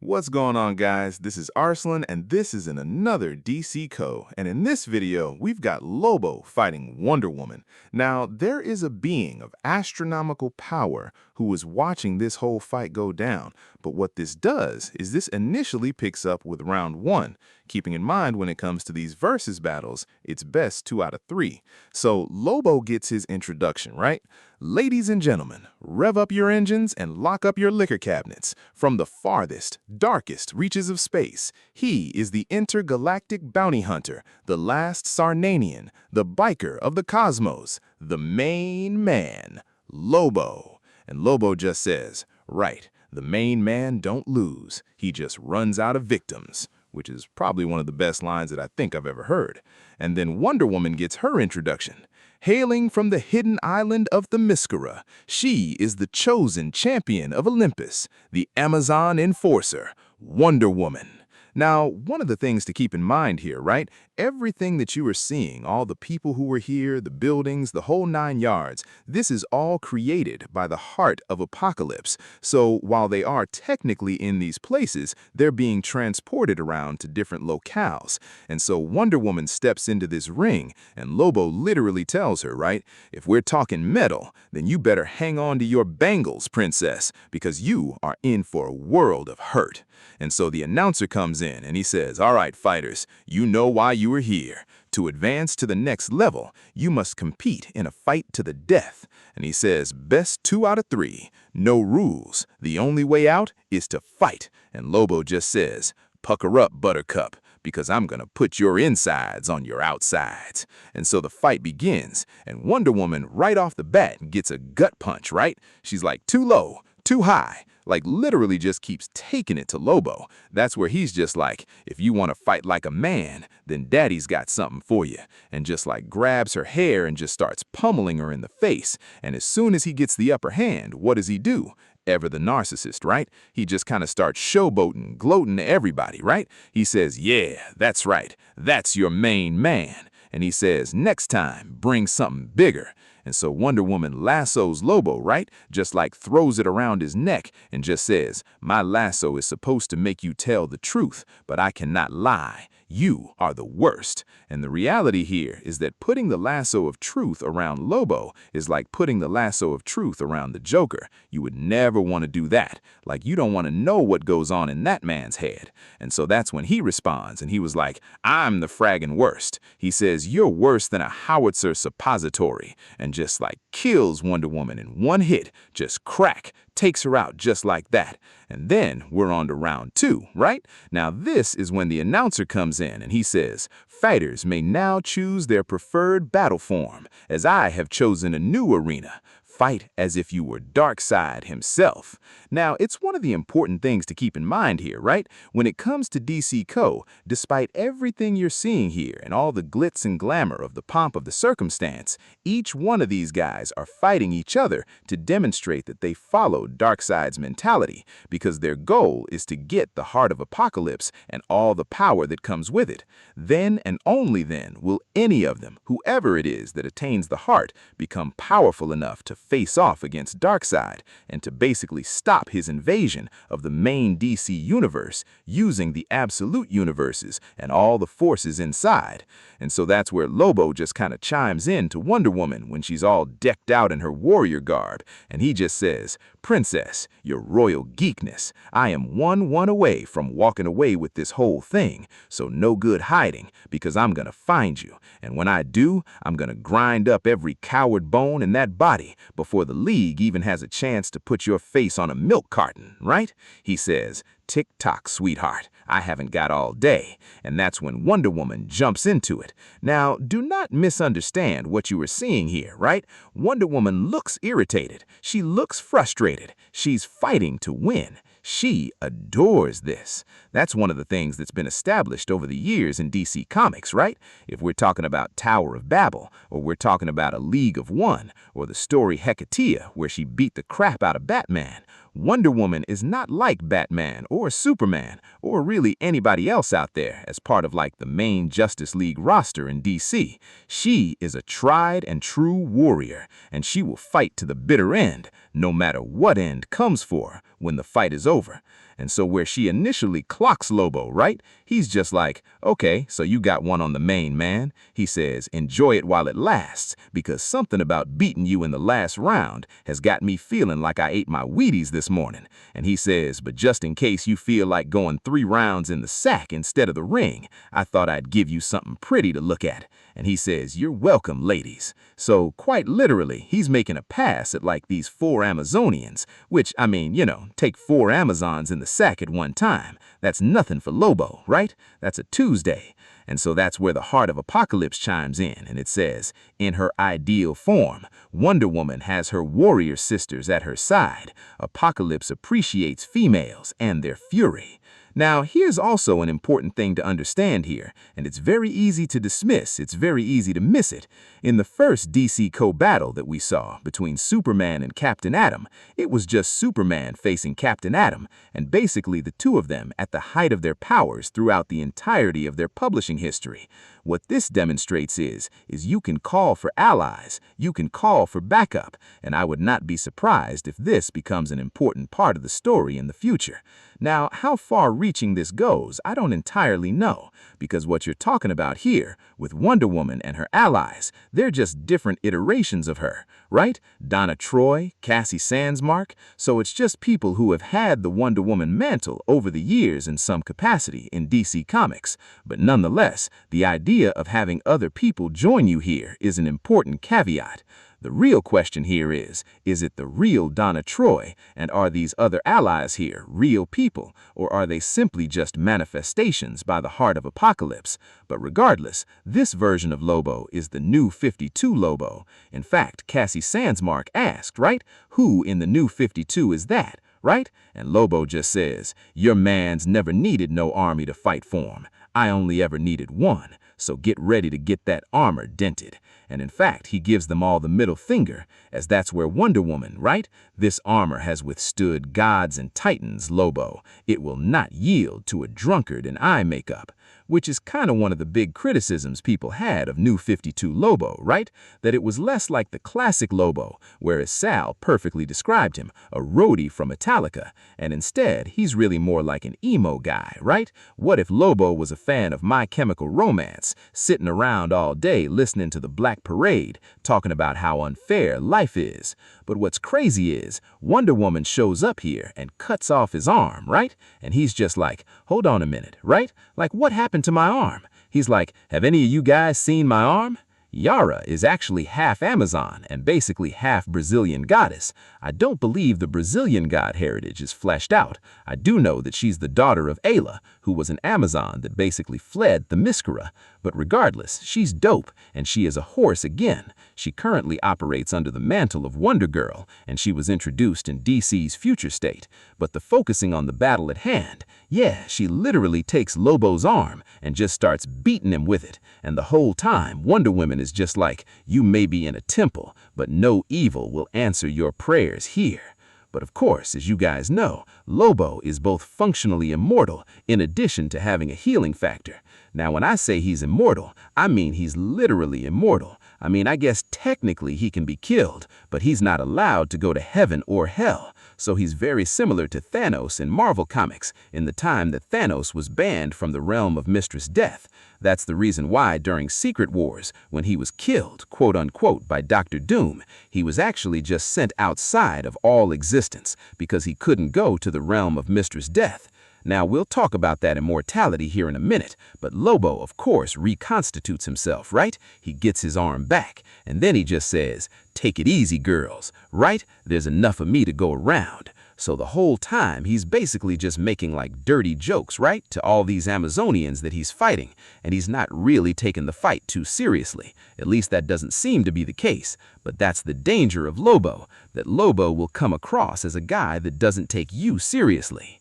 What's going on, guys? This is Arslan, and this is in another DC Co. And in this video, we've got Lobo fighting Wonder Woman. Now, there is a being of astronomical power who was watching this whole fight go down. But what this does is this initially picks up with round one. Keeping in mind when it comes to these versus battles, it's best 2 out of 3. So Lobo gets his introduction, right? Ladies and gentlemen, rev up your engines and lock up your liquor cabinets. From the farthest, darkest reaches of space, he is the intergalactic bounty hunter, the last Sarnanian, the biker of the cosmos, the main man, Lobo. And Lobo just says, right, the main man don't lose, he just runs out of victims. Which is probably one of the best lines that I think I've ever heard. And then Wonder Woman gets her introduction. Hailing from the hidden island of Themyscira, she is the chosen champion of Olympus, the Amazon enforcer, Wonder Woman. Now, one of the things to keep in mind here, right? Everything that you are seeing, all the people who were here, the buildings, the whole 9 yards, this is all created by the heart of Apocalypse. So while they are technically in these places, they're being transported around to different locales. And so Wonder Woman steps into this ring, and Lobo literally tells her, right? If we're talking metal, then you better hang on to your bangles, princess, because you are in for a world of hurt. And so the announcer comes in and he says, all right, fighters, you know why you are here. To advance to the next level, you must compete in a fight to the death. And he says, best 2 out of 3. No rules. The only way out is to fight. And Lobo just says, pucker up, Buttercup, because I'm gonna put your insides on your outsides. And so the fight begins, and Wonder Woman right off the bat gets a gut punch, right? She's like, too low, too high. Like literally just keeps taking it to Lobo. That's where he's just like, if you want to fight like a man, then daddy's got something for you. And just like grabs her hair and just starts pummeling her in the face. And as soon as he gets the upper hand, what does he do? Ever the narcissist, right? He just kind of starts showboating, gloating to everybody, right? He says, yeah, that's right. That's your main man. And he says, next time, bring something bigger. And so Wonder Woman lassos Lobo, right? Just like throws it around his neck and just says, my lasso is supposed to make you tell the truth, but I cannot lie. You are the worst. And the reality here is that putting the lasso of truth around Lobo is like putting the lasso of truth around the Joker. You would never want to do that. Like you don't want to know what goes on in that man's head. And so that's when he responds and he was like, I'm the fragging worst. He says, you're worse than a howitzer suppository. And just like kills Wonder Woman in one hit, just crack, takes her out just like that. And then we're on to round 2, right? Now this is when the announcer comes in and he says, fighters may now choose their preferred battle form, as I have chosen a new arena. Fight as if you were Darkseid himself. Now, it's one of the important things to keep in mind here, right? When it comes to DC Co., despite everything you're seeing here and all the glitz and glamour of the pomp of the circumstance, each one of these guys are fighting each other to demonstrate that they follow Darkseid's mentality, because their goal is to get the heart of Apocalypse and all the power that comes with it. Then and only then will any of them, whoever it is that attains the heart, become powerful enough to face off against Darkseid and to basically stop his invasion of the main DC universe using the absolute universes and all the forces inside. And so that's where Lobo just kind of chimes in to Wonder Woman when she's all decked out in her warrior garb, and he just says, Princess, your royal geekness, I am one away from walking away with this whole thing, so no good hiding, because I'm gonna find you, and when I do, I'm gonna grind up every coward bone in that body before the League even has a chance to put your face on a milk carton, right? He says, tick-tock, sweetheart, I haven't got all day. And that's when Wonder Woman jumps into it. Now, do not misunderstand what you are seeing here, right? Wonder Woman looks irritated. She looks frustrated. She's fighting to win. She adores this. That's one of the things that's been established over the years in DC Comics, right? If we're talking about Tower of Babel, or we're talking about A League of One, or the story Hecate, where she beat the crap out of Batman, Wonder Woman is not like Batman or Superman or really anybody else out there as part of like the main Justice League roster in DC. She is a tried and true warrior, and she will fight to the bitter end, no matter what end comes for her when the fight is over. And so where she initially clocks Lobo, right? He's just like, okay, so you got one on the main, man. He says, enjoy it while it lasts, because something about beating you in the last round has got me feeling like I ate my Wheaties this morning. And he says, but just in case you feel like going 3 rounds in the sack instead of the ring, I thought I'd give you something pretty to look at. And he says, you're welcome, ladies. So quite literally, he's making a pass at like these 4 Amazonians, which, I mean, take 4 Amazons in the sack at one time. That's nothing for Lobo, right? That's a Tuesday. And so that's where the Heart of Apocalypse chimes in, and it says, in her ideal form, Wonder Woman has her warrior sisters at her side. Apocalypse appreciates females and their fury. Now, here's also an important thing to understand here, and it's very easy to dismiss, it's very easy to miss it. In the first DC co-battle that we saw between Superman and Captain Atom, it was just Superman facing Captain Atom, and basically the two of them at the height of their powers throughout the entirety of their publishing history. What this demonstrates is you can call for allies, you can call for backup, and I would not be surprised if this becomes an important part of the story in the future. Now, how far-reaching this goes, I don't entirely know, because what you're talking about here, with Wonder Woman and her allies, they're just different iterations of her, right? Donna Troy, Cassie Sandsmark, so it's just people who have had the Wonder Woman mantle over the years in some capacity in DC Comics. But nonetheless, the idea of having other people join you here is an important caveat. The real question here is it the real Donna Troy, and are these other allies here real people, or are they simply just manifestations by the Heart of Apocalypse? But regardless, this version of Lobo is the new 52 Lobo. In fact, Cassie Sandsmark asked, right, who in the new 52 is that, right? And Lobo just says, your man's never needed no army to fight for him. I only ever needed one, so get ready to get that armor dented. And in fact, he gives them all the middle finger, as that's where Wonder Woman, right? This armor has withstood gods and titans, Lobo. It will not yield to a drunkard in eye makeup. Which is kind of one of the big criticisms people had of New 52 Lobo, right? That it was less like the classic Lobo, whereas Sal perfectly described him, a roadie from Metallica, and instead, he's really more like an emo guy, right? What if Lobo was a fan of My Chemical Romance, sitting around all day listening to the Black Parade, talking about how unfair life is? But what's crazy is, Wonder Woman shows up here and cuts off his arm, right? And he's just like, hold on a minute, right? Like, what happened to my arm? He's like, have any of you guys seen my arm? Yara is actually half Amazon and basically half Brazilian goddess. I don't believe the Brazilian god heritage is fleshed out. I do know that she's the daughter of Ayla, who was an Amazon that basically fled Themyscira. But regardless, she's dope, and she is a horse again. She currently operates under the mantle of Wonder Girl, and she was introduced in DC's Future State. But the focusing on the battle at hand, yeah, she literally takes Lobo's arm and just starts beating him with it. And the whole time, Wonder Woman is just like, you may be in a temple, but no evil will answer your prayers here. But of course, as you guys know, Lobo is both functionally immortal in addition to having a healing factor. Now, when I say he's immortal, I mean he's literally immortal. I mean, I guess technically he can be killed, but he's not allowed to go to heaven or hell. So he's very similar to Thanos in Marvel Comics in the time that Thanos was banned from the realm of Mistress Death. That's the reason why during Secret Wars, when he was killed, quote-unquote, by Dr. Doom, he was actually just sent outside of all existence because he couldn't go to the realm of Mistress Death. Now, we'll talk about that immortality here in a minute, but Lobo, of course, reconstitutes himself, right? He gets his arm back, and then he just says, take it easy, girls, right? There's enough of me to go around. So the whole time, he's basically just making like dirty jokes, right, to all these Amazonians that he's fighting, and he's not really taking the fight too seriously. At least that doesn't seem to be the case. But that's the danger of Lobo, that Lobo will come across as a guy that doesn't take you seriously.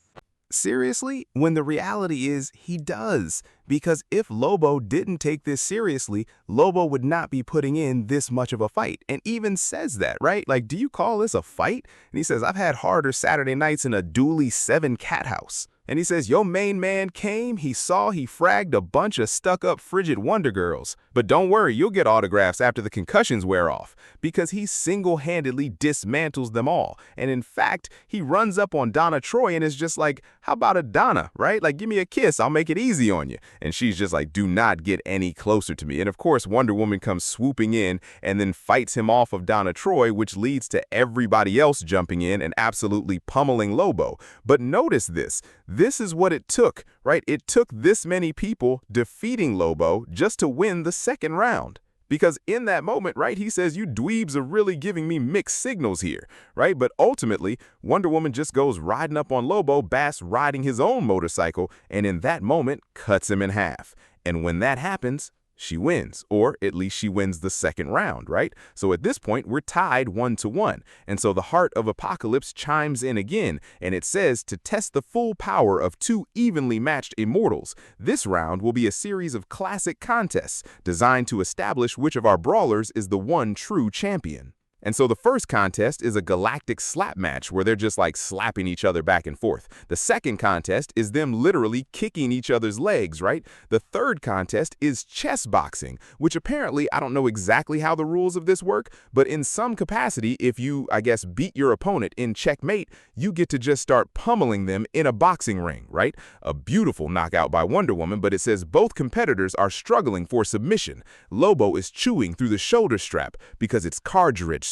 Seriously? When the reality is he does. Because if Lobo didn't take this seriously, Lobo would not be putting in this much of a fight, and even says that, right? Like, do you call this a fight? And he says, I've had harder Saturday nights in a dually 7 cat house. And he says, your main man came, he saw, he fragged a bunch of stuck-up frigid wonder girls. But don't worry, you'll get autographs after the concussions wear off, because he single-handedly dismantles them all. And in fact, he runs up on Donna Troy and is just like, how about a Donna, right? Like, give me a kiss, I'll make it easy on you. And she's just like, do not get any closer to me. And of course, Wonder Woman comes swooping in and then fights him off of Donna Troy, which leads to everybody else jumping in and absolutely pummeling Lobo. But notice this. This is what it took, right? It took this many people defeating Lobo just to win the second round. Because in that moment, right, he says, you dweebs are really giving me mixed signals here, right? But ultimately, Wonder Woman just goes riding up on Lobo, Bass riding his own motorcycle, and in that moment, cuts him in half. And when that happens, she wins, or at least she wins the second round, right? So at this point, we're tied 1-1. And so the Heart of Apocalypse chimes in again, and it says to test the full power of 2 evenly matched immortals. This round will be a series of classic contests designed to establish which of our brawlers is the one true champion. And so the first contest is a galactic slap match where they're just like slapping each other back and forth. The second contest is them literally kicking each other's legs, right? The third contest is chess boxing, which apparently, I don't know exactly how the rules of this work, but in some capacity, if you, I guess, beat your opponent in checkmate, you get to just start pummeling them in a boxing ring, right? A beautiful knockout by Wonder Woman, but it says both competitors are struggling for submission. Lobo is chewing through the shoulder strap because it's cartridge,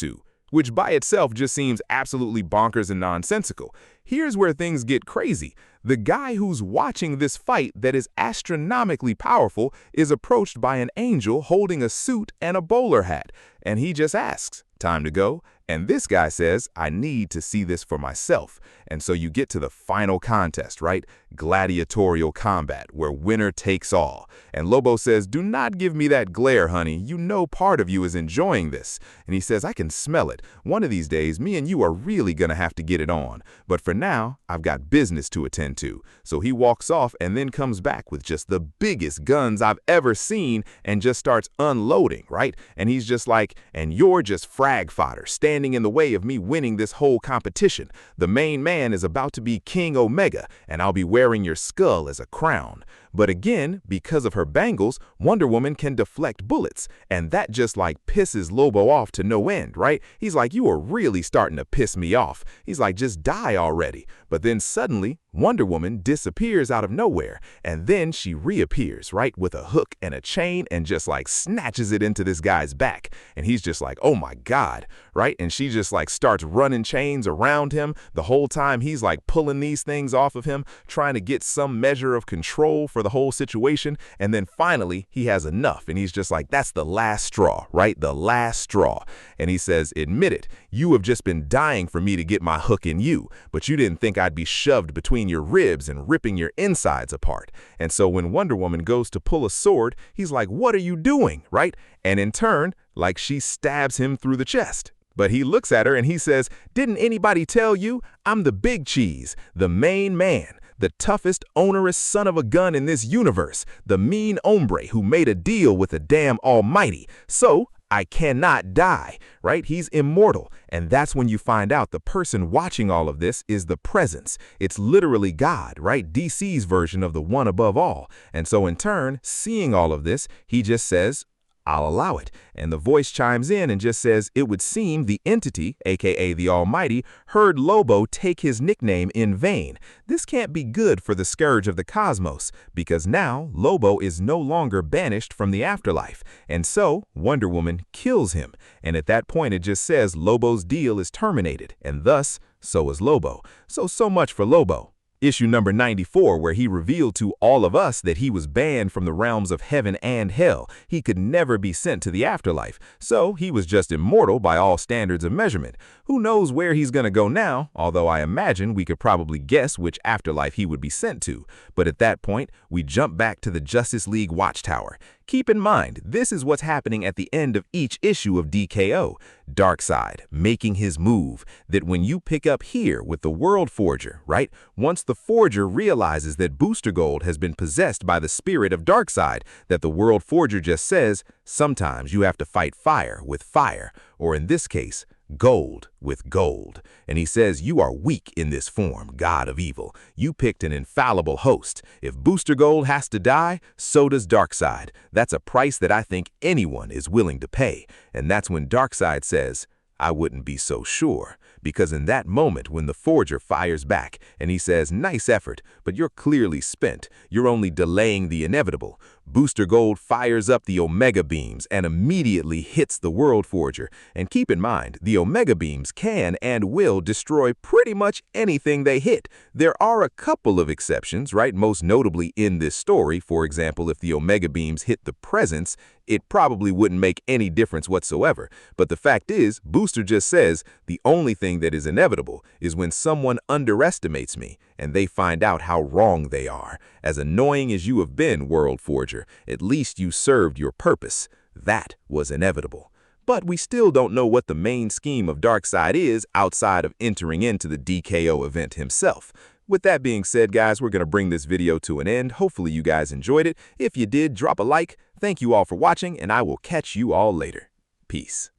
which by itself just seems absolutely bonkers and nonsensical. Here's where things get crazy. The guy who's watching this fight that is astronomically powerful is approached by an angel holding a suit and a bowler hat, and he just asks, time to go? And this guy says, I need to see this for myself. And so you get to the final contest, right? Gladiatorial combat, where winner takes all. And Lobo says, do not give me that glare, honey. You know part of you is enjoying this. And he says, I can smell it. One of these days, me and you are really gonna have to get it on. But for now, I've got business to attend to. So he walks off and then comes back with just the biggest guns I've ever seen and just starts unloading, right? And he's just like, and you're just frag fodder, standing in the way of me winning this whole competition. The main man is about to be King Omega, and I'll be wearing your skull as a crown. But again, because of her bangles, Wonder Woman can deflect bullets, and that just like pisses Lobo off to no end, right? He's like, you are really starting to piss me off. He's like, just die already. But then suddenly, Wonder Woman disappears out of nowhere, and then she reappears, right, with a hook and a chain and just like snatches it into this guy's back. And he's just like, oh my God, right? And she just like starts running chains around him. The whole time he's like pulling these things off of him, trying to get some measure of control for the whole situation. And then finally, he has enough, and he's just like, that's the last straw, right? The last straw. And he says, admit it, you have just been dying for me to get my hook in you, but you didn't think I'd be shoved between your ribs and ripping your insides apart. And so when Wonder Woman goes to pull a sword, he's like, what are you doing, right? And in turn, like she stabs him through the chest. But he looks at her and he says, didn't anybody tell you I'm the big cheese, the main man, the toughest, onerous son of a gun in this universe, the mean hombre who made a deal with the damn almighty. So I cannot die, right? He's immortal. And that's when you find out the person watching all of this is the presence. It's literally God, right? DC's version of the one above all. And so in turn, seeing all of this, he just says, I'll allow it. And the voice chimes in and just says, it would seem the entity, aka the Almighty, heard Lobo take his nickname in vain. This can't be good for the scourge of the cosmos, because now Lobo is no longer banished from the afterlife. And so Wonder Woman kills him. And at that point, it just says Lobo's deal is terminated, and thus, so is Lobo. So much for Lobo. Issue number 94, where he revealed to all of us that he was banned from the realms of heaven and hell. He could never be sent to the afterlife, so he was just immortal by all standards of measurement. Who knows where he's gonna go now, although I imagine we could probably guess which afterlife he would be sent to. But at that point, we jump back to the Justice League Watchtower. Keep in mind, this is what's happening at the end of each issue of DKO. Darkseid making his move, that when you pick up here with the World Forger, right? Once the Forger realizes that Booster Gold has been possessed by the spirit of Darkseid, that the World Forger just says, sometimes you have to fight fire with fire, or in this case, gold with gold. And he says, you are weak in this form, God of Evil. You picked an infallible host. If Booster Gold has to die, so does Darkseid. That's a price that I think anyone is willing to pay. And that's when Darkseid says, I wouldn't be so sure. Because in that moment when the Forger fires back and he says, nice effort, but you're clearly spent. You're only delaying the inevitable. Booster Gold fires up the Omega Beams and immediately hits the World Forger. And keep in mind, the Omega Beams can and will destroy pretty much anything they hit. There are a couple of exceptions, right? Most notably in this story. For example, if the Omega Beams hit the Presence, it probably wouldn't make any difference whatsoever. But the fact is, Booster just says, the only thing that is inevitable is when someone underestimates me and they find out how wrong they are. As annoying as you have been, World Forger, at least you served your purpose. That was inevitable. But we still don't know what the main scheme of Darkseid is outside of entering into the DKO event himself. With that being said, guys, we're going to bring this video to an end. Hopefully you guys enjoyed it. If you did, drop a like. Thank you all for watching, and I will catch you all later. Peace.